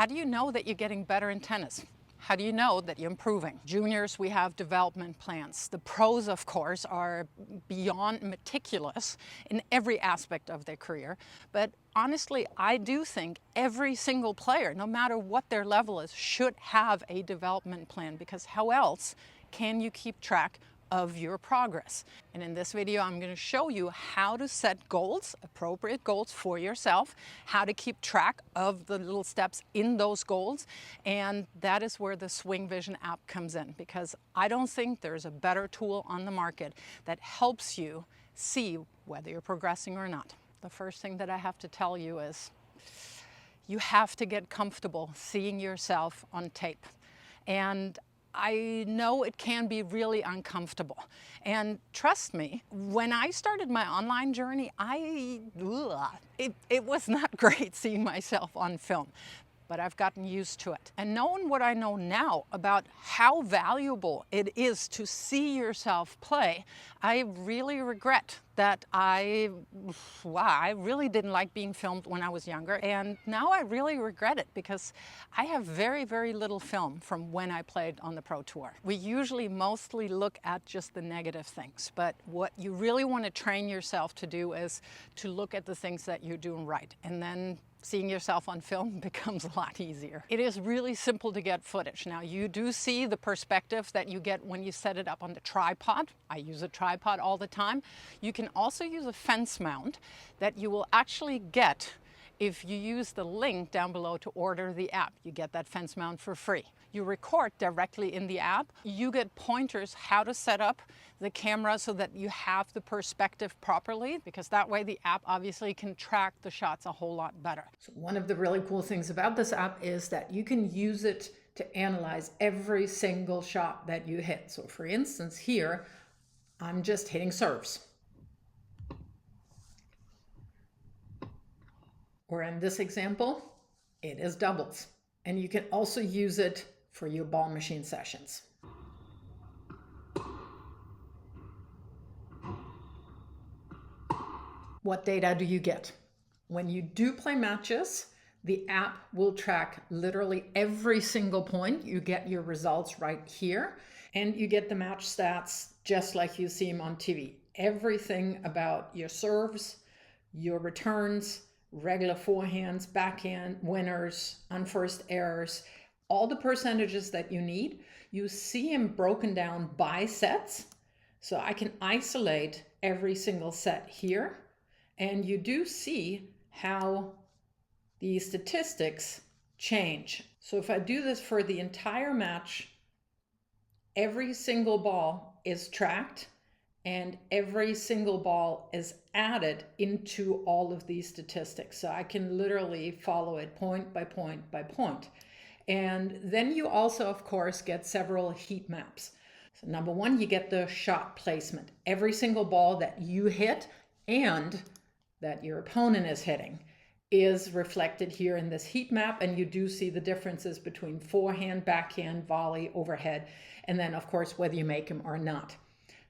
do you know that you're getting better in tennis? How do you know that you're improving? Juniors, we have development plans. The pros, of course, are beyond meticulous in every aspect of their career. But honestly, I do think every single player, no matter what their level is, should have a development plan, because how else can you keep track of your progress? And in this video, I'm going to show you how to set goals, appropriate goals for yourself, how to keep track of the little steps in those goals. And that is where the SwingVision app comes in, because I don't think there's a better tool on the market that helps you see whether you're progressing or not. The first thing that I have to tell you is you have to get comfortable seeing yourself on tape. And I know it can be really uncomfortable. And trust me, when I started my online journey, it was not great seeing myself on film. But I've gotten used to it. And knowing what I know now about how valuable it is to see yourself play, I really regret that I really didn't like being filmed when I was younger. And now I really regret it, because I have very, very little film from when I played on the Pro Tour. We usually mostly look at just the negative things. But what you really want to train yourself to do is to look at the things that you're doing right. And then seeing yourself on film becomes a lot easier. It is really simple to get footage. Now, you do see the perspective that you get when you set it up on the tripod. I use a tripod all the time. You can also use a fence mount that you will actually get if you use the link down below to order the app. You get that fence mount for free. You record directly in the app. You get pointers how to set up the camera so that you have the perspective properly, because that way the app obviously can track the shots a whole lot better. So one of the really cool things about this app is that you can use it to analyze every single shot that you hit. So for instance, here, I'm just hitting serves. Or in this example, it is doubles. And you can also use it for your ball machine sessions. What data do you get? When you do play matches, the app will track literally every single point. You get your results right here, and you get the match stats just like you see them on TV. Everything about your serves, your returns, regular forehands, backhand, winners, unforced errors, all the percentages that you need. You see them broken down by sets. So I can isolate every single set here. And you do see how the statistics change. So if I do this for the entire match, every single ball is tracked and every single ball is added into all of these statistics. So I can literally follow it point by point by point. And then you also, of course, get several heat maps. So number one, you get the shot placement. Every single ball that you hit and that your opponent is hitting is reflected here in this heat map, and you do see the differences between forehand, backhand, volley, overhead, and then of course whether you make them or not.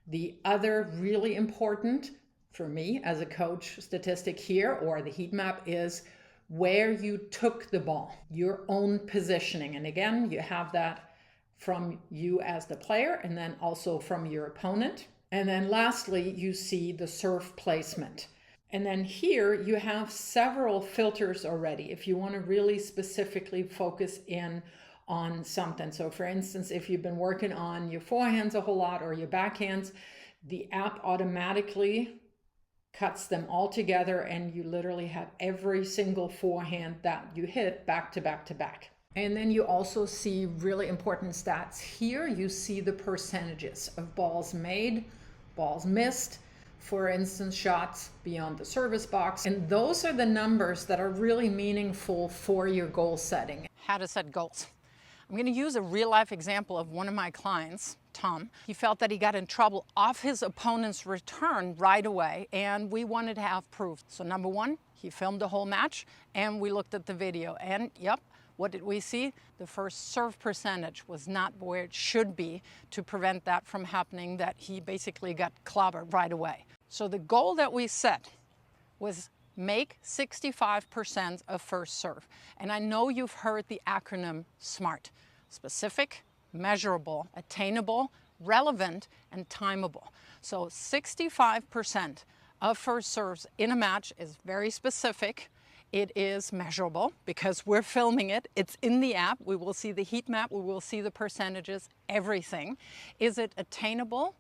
The other really important, for me as a coach, statistic here, or the heat map, is where you took the ball, your own positioning. And again, you have that from you as the player and then also from your opponent. And then lastly, you see the serve placement. And then here you have several filters already if you want to really specifically focus in on something. So for instance, if you've been working on your forehands a whole lot or your backhands, the app automatically cuts them all together and you literally have every single forehand that you hit back to back to back. And then you also see really important stats here. You see the percentages of balls made, balls missed, for instance, shots beyond the service box. And those are the numbers that are really meaningful for your goal setting. How to set goals. I'm going to use a real-life example of one of my clients, Tom. He felt that he got in trouble off his opponent's return right away, and we wanted to have proof. So number one, he filmed the whole match, and we looked at the video. And yep, what did we see? The first serve percentage was not where it should be to prevent that from happening, that he basically got clobbered right away. So the goal that we set was make 65% of first serve. And I know you've heard the acronym SMART: specific, measurable, attainable, relevant, and timeable. So 65% of first serves in a match is very specific. It is measurable because we're filming it. It's in the app. We will see the heat map. We will see the percentages, everything. Is it attainable?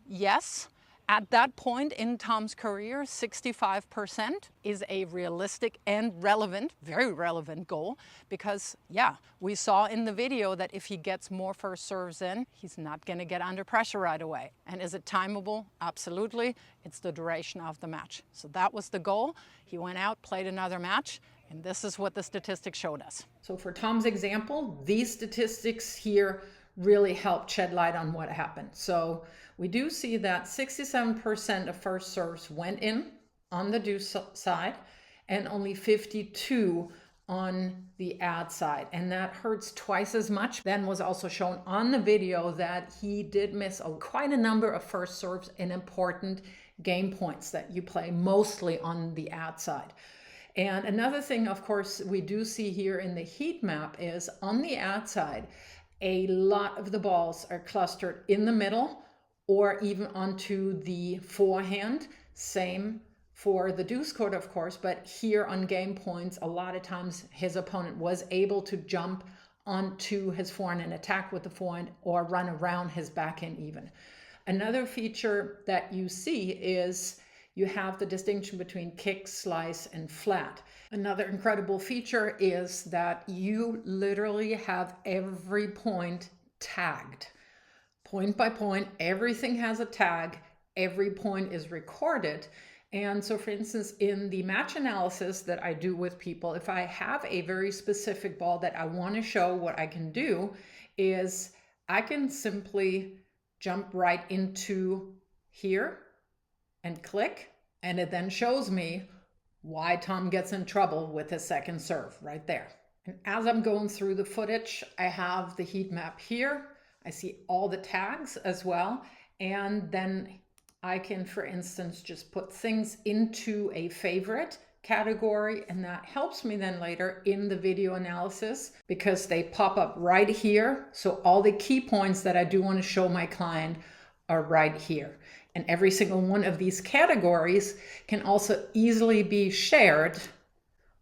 Yes. At that point in Tom's career, 65% is a realistic and relevant, very relevant goal because, yeah, we saw in the video that if he gets more first serves in, he's not going to get under pressure right away. And is it timeable? Absolutely. It's the duration of the match. So that was the goal. He went out, played another match, and this is what the statistics showed us. So for Tom's example, these statistics here really helped shed light on what happened. So we do see that 67% of first serves went in on the do side and only 52 on the ad side. And that hurts twice as much. Then was also shown on the video that he did miss quite a number of first serves in important game points that you play mostly on the ad side. And another thing, of course, we do see here in the heat map is on the ad side, a lot of the balls are clustered in the middle or even onto the forehand. Same for the deuce court, of course, but here on game points, a lot of times his opponent was able to jump onto his forehand and attack with the forehand or run around his backhand even. Another feature that you see is you have the distinction between kick, slice, and flat. Another incredible feature is that you literally have every point tagged. Point by point, everything has a tag. Every point is recorded. And so, for instance, in the match analysis that I do with people, if I have a very specific ball that I want to show, what I can do is I can simply jump right into here and click, and it then shows me why Tom gets in trouble with his second serve right there. And as I'm going through the footage, I have the heat map here. I see all the tags as well. And then I can, for instance, just put things into a favorite category, and that helps me then later in the video analysis because they pop up right here. So all the key points that I do want to show my client are right here. And every single one of these categories can also easily be shared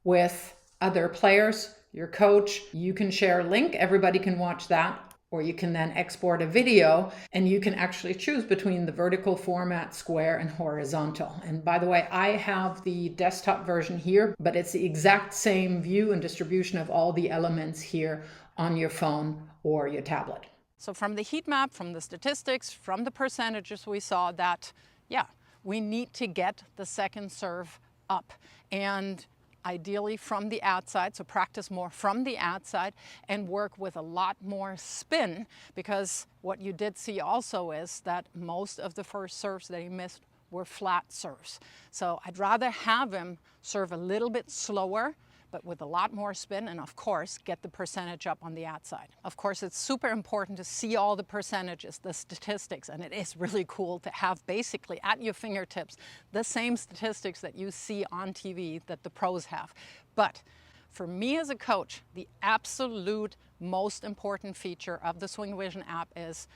with other players, your coach. You can share a link, everybody can watch that. Or you can then export a video and you can actually choose between the vertical format, square, and horizontal. And by the way, I have the desktop version here, but it's the exact same view and distribution of all the elements here on your phone or your tablet. So from the heat map, from the statistics, from the percentages, we saw that, yeah, we need to get the second serve up. And ideally from the outside, so practice more from the outside and work with a lot more spin, because what you did see also is that most of the first serves that he missed were flat serves. So I'd rather have him serve a little bit slower, but with a lot more spin, and of course, get the percentage up on the outside. Of course, it's super important to see all the percentages, the statistics, and it is really cool to have basically at your fingertips the same statistics that you see on TV that the pros have. But for me as a coach, the absolute most important feature of the SwingVision app is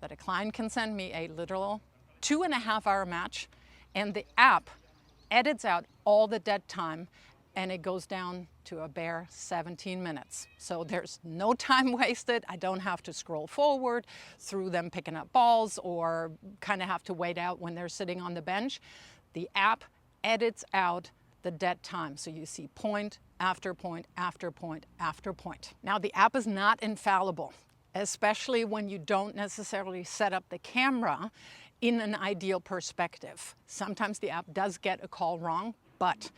that a client can send me a literal 2.5-hour match, and the app edits out all the dead time, and it goes down to a bare 17 minutes. So there's no time wasted. I don't have to scroll forward through them picking up balls or kind of have to wait out when they're sitting on the bench. The app edits out the dead time. So you see point after point after point after point. Now the app is not infallible, especially when you don't necessarily set up the camera in an ideal perspective. Sometimes the app does get a call wrong, but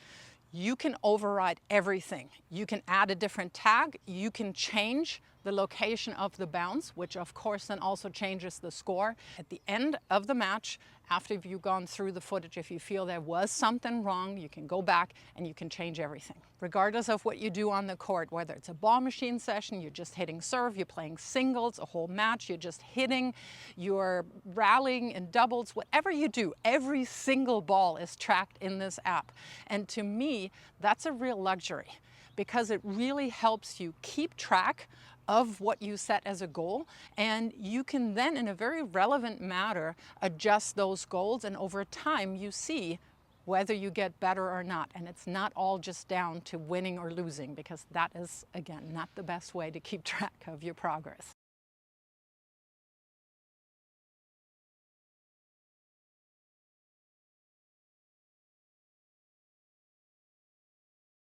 you can override everything. You can add a different tag, you can change the location of the bounce, which of course then also changes the score. At the end of the match, after you've gone through the footage, if you feel there was something wrong, you can go back and you can change everything. Regardless of what you do on the court, whether it's a ball machine session, you're just hitting serve, you're playing singles, a whole match, you're just hitting, you're rallying in doubles, whatever you do, every single ball is tracked in this app. And to me, that's a real luxury, because it really helps you keep track of what you set as a goal, and you can then in a very relevant manner adjust those goals, and over time you see whether you get better or not. And it's not all just down to winning or losing, because that is, again, not the best way to keep track of your progress.